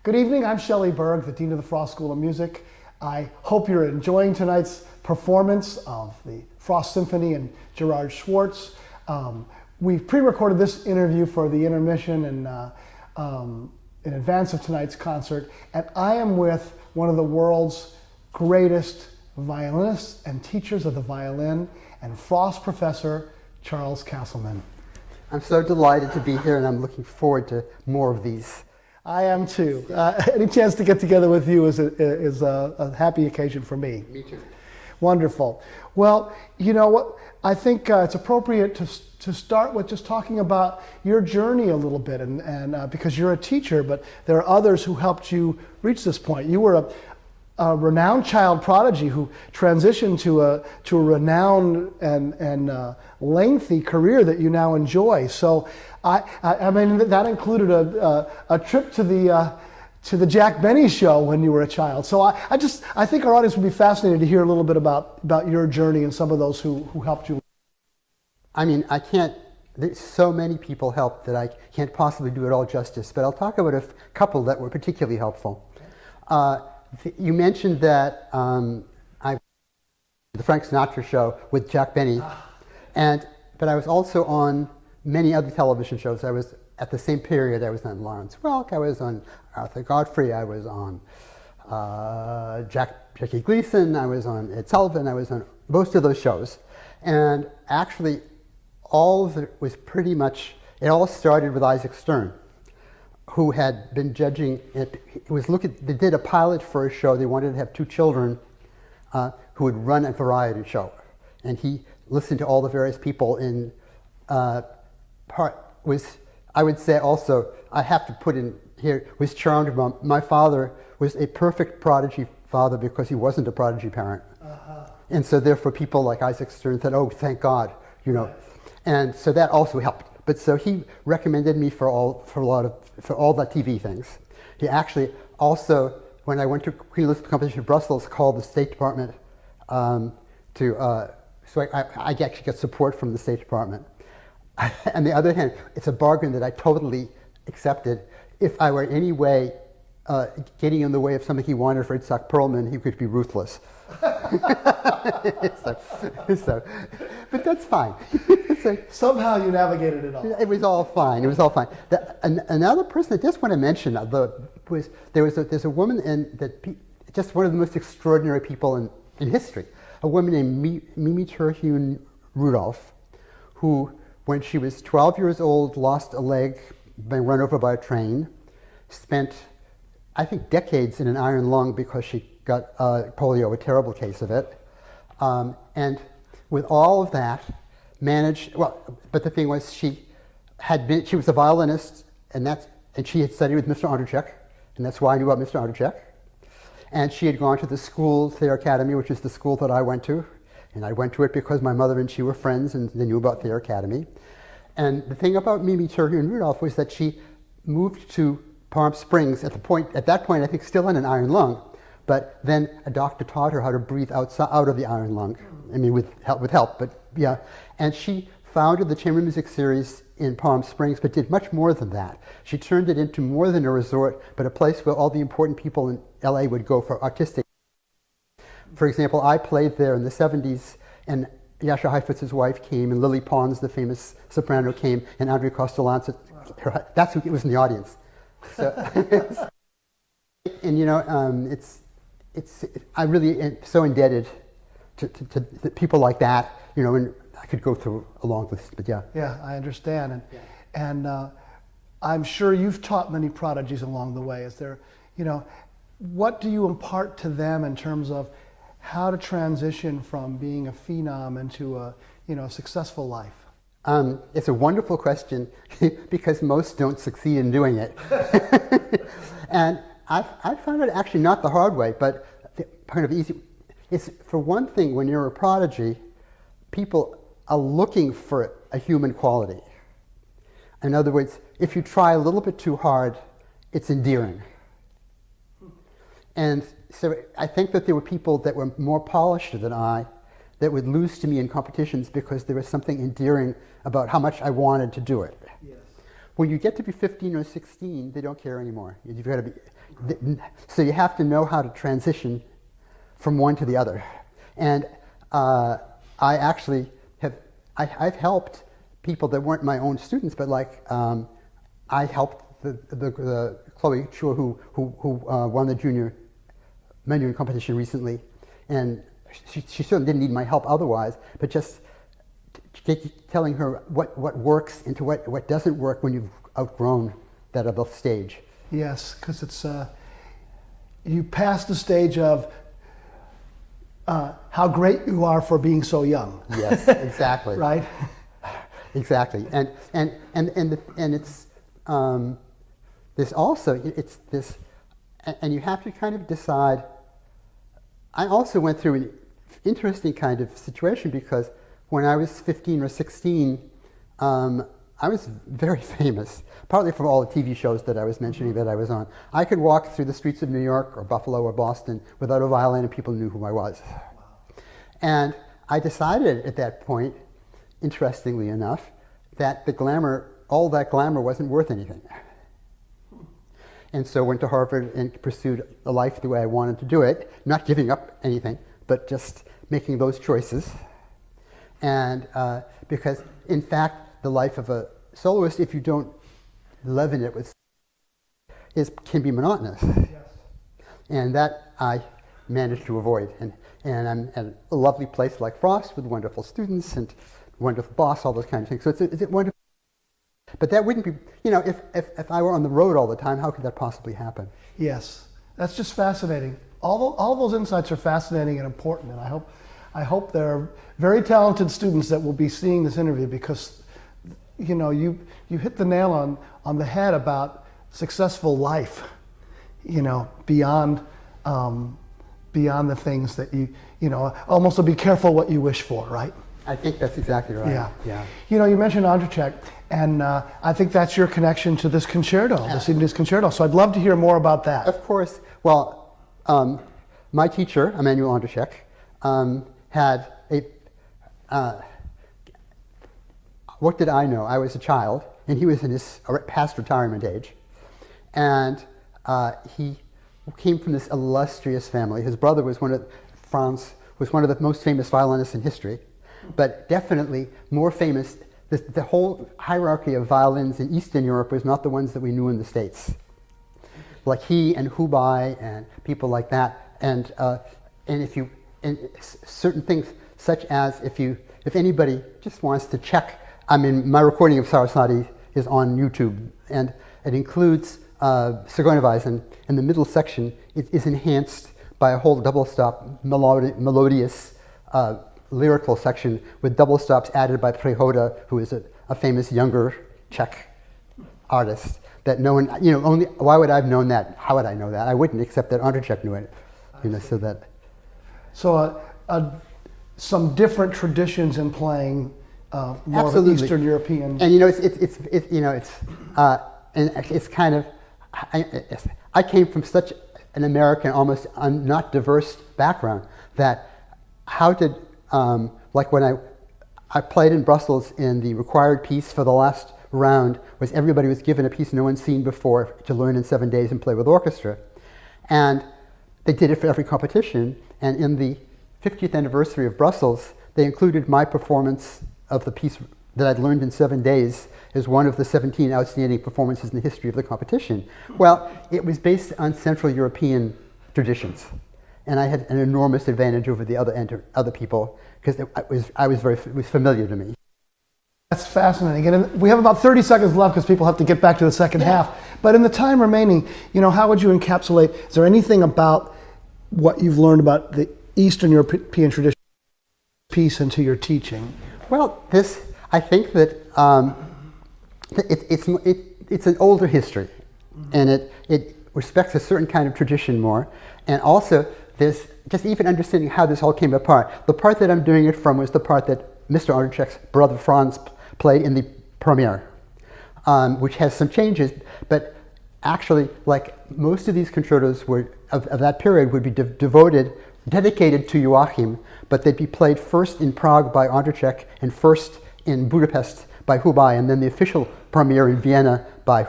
Good evening, I'm Shelley Berg, the Dean of the Frost School of Music. I hope you're enjoying tonight's performance of the Frost Symphony and Gerard Schwartz. We've pre-recorded this interview for the intermission and in advance of tonight's concert, and I am with one of the world's greatest violinists and teachers of the violin and Frost professor, Charles Castleman. I'm so delighted to be here, and I'm looking forward to more of these. I am too. Any chance to get together with you is a happy occasion for me. Me too. Wonderful. Well, you know what? I think it's appropriate to start with just talking about your journey a little bit, and because you're a teacher, but there are others who helped you reach this point. You were a renowned child prodigy who transitioned to a renowned and lengthy career that you now enjoy. So, I mean, that included a trip to the Jack Benny show when you were a child. So I think our audience would be fascinated to hear a little bit about your journey and some of those who helped you. I mean, there's so many people helped that I can't possibly do it all justice, but I'll talk about a couple that were particularly helpful. You mentioned that the Frank Sinatra show with Jack Benny, but I was also on many other television shows. I was at the same period. I was on Lawrence Welk. I was on Arthur Godfrey. I was on Jackie Gleason. I was on Ed Sullivan. I was on most of those shows, and actually, all of it was pretty much. It all started with Isaac Stern, who had been judging it. They did a pilot for a show. They wanted to have two children who would run a variety show, and he listened to all the various people in. I would say also, I have to put in here, was charmed about my father was a perfect prodigy father because he wasn't a prodigy parent. And so therefore people like Isaac Stern said, oh, thank God, you know. And so that also helped. But so he recommended me for all the TV things. He actually also, when I went to Queen Elizabeth competition in Brussels, called the State Department so I actually get support from the State Department. On the other hand, it's a bargain that I totally accepted. If I were in any way getting in the way of something he wanted for Itzhak Perlman, he could be ruthless. But that's fine. Somehow you navigated it all. It was all fine. It was all fine. Another person I just want to mention was there's a woman just one of the most extraordinary people in history. A woman named Mimi Terhune Rudolph, who, when she was 12 years old, lost a leg, being run over by a train, spent, I think, decades in an iron lung because she got polio, a terrible case of it. And with all of that, but the thing was she was a violinist, and she had studied with Mr. Onderchek, and that's why I knew about Mr. Onderchek. And she had gone to the school, Thayer Academy, which is the school that I went to. And I went to it because my mother and she were friends and they knew about Thayer Academy. And the thing about Mimi Terhune Rudolph was that she moved to Palm Springs at that point, I think still in an iron lung, but then a doctor taught her how to breathe out of the iron lung. I mean, with help, but yeah. And she founded the Chamber Music Series in Palm Springs, but did much more than that. She turned it into more than a resort, but a place where all the important people in LA would go for artistic. For example, I played there in the 70s, and Yasha Heifutz's wife came, and Lily Pons, the famous soprano, came, and Andrei Kostelantzis, that's who was in the audience. So, and you know, I really am so indebted to people like that, you know, and I could go through a long list, but yeah. Yeah, I understand, and I'm sure you've taught many prodigies along the way. Is there, you know, what do you impart to them in terms of how to transition from being a phenom into a successful life? It's a wonderful question because most don't succeed in doing it. And I found it actually not the hard way, but kind of easy. It's, for one thing, when you're a prodigy, people are looking for a human quality. In other words, if you try a little bit too hard, it's endearing. And so I think that there were people that were more polished than I that would lose to me in competitions because there was something endearing about how much I wanted to do it. Yes. when you get to be 15 or 16, they don't care anymore. You've got to be, so you have to know how to transition from one to the other. And I actually I've helped people that weren't my own students, but like I helped the Chloe Chua who won the junior Mandarin competition recently, and she certainly didn't need my help otherwise, but just telling her what works into what doesn't work when you've outgrown that other stage. Yes, because it's you pass the stage of how great you are for being so young. Yes, exactly. Right. Exactly, and it's there's also it's this, and you have to kind of decide. I also went through an interesting kind of situation because when I was 15 or 16, I was very famous, partly from all the TV shows that I was mentioning that I was on. I could walk through the streets of New York or Buffalo or Boston without a violin and people knew who I was. And I decided at that point, interestingly enough, that the glamour, all that glamour wasn't worth anything. And so went to Harvard and pursued a life the way I wanted to do it, not giving up anything, but just making those choices. And because, in fact, the life of a soloist, if you don't live in it, can be monotonous. Yes. And that I managed to avoid. And I'm at a lovely place like Frost with wonderful students and wonderful boss, all those kinds of things. So it's wonderful. But that wouldn't be, if I were on the road all the time, how could that possibly happen? Yes, that's just fascinating. All those insights are fascinating and important, and I hope there are very talented students that will be seeing this interview because, you hit the nail on the head about successful life, beyond the things that almost to be careful what you wish for, right? I think that's exactly right. Yeah. You mentioned Andrzejczyk, and I think that's your connection to this concerto, this evening's concerto. So I'd love to hear more about that. Of course. Well, my teacher, Emanuel Andrzejczyk, had what did I know? I was a child, and he was in his past retirement age, and he came from this illustrious family. His brother was Franz was one of the most famous violinists in history. But definitely more famous, the whole hierarchy of violins in Eastern Europe was not the ones that we knew in the States. Like he and Hubai and people like that. And certain things such as if anybody just wants to check, my recording of Saraswati is on YouTube, and it includes Sigourneyweisen, and the middle section is enhanced by a whole double stop melodious lyrical section with double stops added by Prehoda, who is a famous younger Czech artist that no one, only, why would I have known that? How would I know that? I wouldn't, except that Andrzejczyk knew it, so that. So some different traditions in playing more Absolutely. of Eastern European. And it's kind of, I came from such an American, almost not diverse background that how did, like when I played in Brussels in the required piece for the last round was everybody was given a piece no one's seen before to learn in 7 days and play with orchestra. And they did it for every competition. And in the 50th anniversary of Brussels, they included my performance of the piece that I'd learned in 7 days as one of the 17 outstanding performances in the history of the competition. Well, it was based on Central European traditions. And I had an enormous advantage over the other people because it was familiar to me. That's fascinating. And we have about 30 seconds left because people have to get back to the second half. But in the time remaining, how would you encapsulate, is there anything about what you've learned about the Eastern European tradition piece into your teaching? Well, I think that it's an older history, and it respects a certain kind of tradition more, and also there's just even understanding how this all came apart. The part that I'm doing it from was the part that Mr. Andrzejczyk's brother Franz played in the premiere, which has some changes, but actually, like most of these concertos of that period would be dedicated to Joachim, but they'd be played first in Prague by Andrzejczyk and first in Budapest by Hubai, and then the official premiere in Vienna by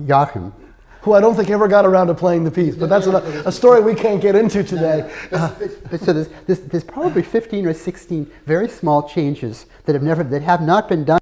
Joachim. Who I don't think ever got around to playing the piece, but that's a story we can't get into today. So there's probably 15 or 16 very small changes that have not been done